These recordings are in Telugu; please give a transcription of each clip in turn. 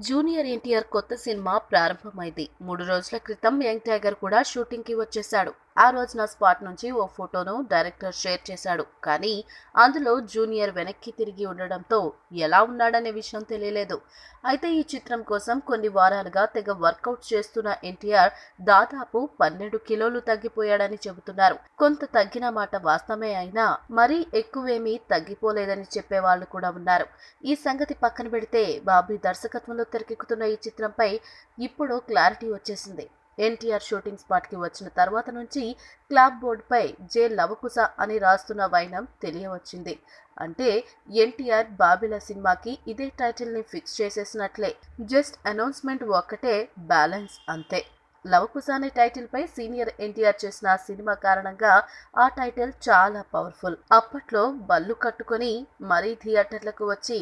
జూనియర్ ఎన్టీఆర్ కొత్త సినిమా ప్రారంభమైంది. 3 రోజుల క్రితం యంగ్ టైగర్ కూడా షూటింగ్ కి వచ్చేశాడు. ఆ రోజున స్పాట్ నుంచి ఓ ఫోటోను డైరెక్టర్ షేర్ చేశాడు. కానీ అందులో జూనియర్ వెనక్కి తిరిగి ఉండడంతో ఎలా ఉన్నాడనే విషయం తెలియలేదు. అయితే ఈ చిత్రం కోసం కొన్ని వారాలుగా తెగ వర్కౌట్ చేస్తున్న ఎన్టీఆర్ దాదాపు 12 కిలోలు తగ్గిపోయాడని చెబుతున్నారు. కొంత తగ్గిన మాట వాస్తవమే అయినా మరీ ఎక్కువేమీ తగ్గిపోలేదని చెప్పేవాళ్లు కూడా ఉన్నారు. ఈ సంగతి పక్కన పెడితే బాబీ దర్శకత్వంలో తెరకెక్కుతున్న ఈ చిత్రంపై ఇప్పుడు క్లారిటీ వచ్చేసింది. ఎన్టీఆర్ షూటింగ్ స్పాట్ కి వచ్చిన తర్వాత నుంచి క్లాప్ బోర్డ్ పై జే లవకుశ అని రాస్తున్న వైనం తెలియవచ్చింది. అంటే ఎన్టీఆర్ బాబీల సినిమాకి ఇదే టైటిల్ ని ఫిక్స్ చేసేసినట్లే. జస్ట్ అనౌన్స్మెంట్ ఒక్కటే బ్యాలెన్స్ అంతే. లవకుశ అనే టైటిల్ పై సీనియర్ ఎన్టీఆర్ చేసిన సినిమా కారణంగా ఆ టైటిల్ చాలా పవర్ఫుల్. అప్పట్లో బళ్ళు కట్టుకొని మరీ థియేటర్లకు వచ్చి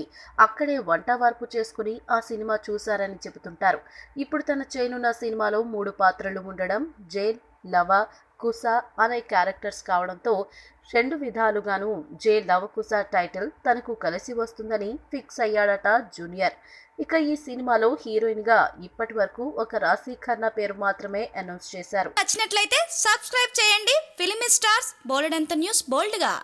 అక్కడే వంట వార్పు చేసుకుని ఆ సినిమా చూశారని చెబుతుంటారు. ఇప్పుడు తన చేయనున్న సినిమాలో 3 పాత్రలు ఉండడం, జైల్, లవ, కుశ అనే క్యారెక్టర్స్ కావడంతో 2 విధాలుగాను జే లవకుశ టైటిల్ తనకు కలిసి వస్తుందని ఫిక్స్ అయ్యాడట జూనియర్. ఇక ఈ సినిమాలో హీరోయిన్ గా ఇప్పటి వరకు ఒక రాశి ఖన్నా పేరు మాత్రమే అనౌన్స్ చేశారు. నచ్చినట్లయితే సబ్స్క్రైబ్ చేయండి. ఫిలిమి స్టార్స్ బోలెడంత న్యూస్ బోల్డ్ గా.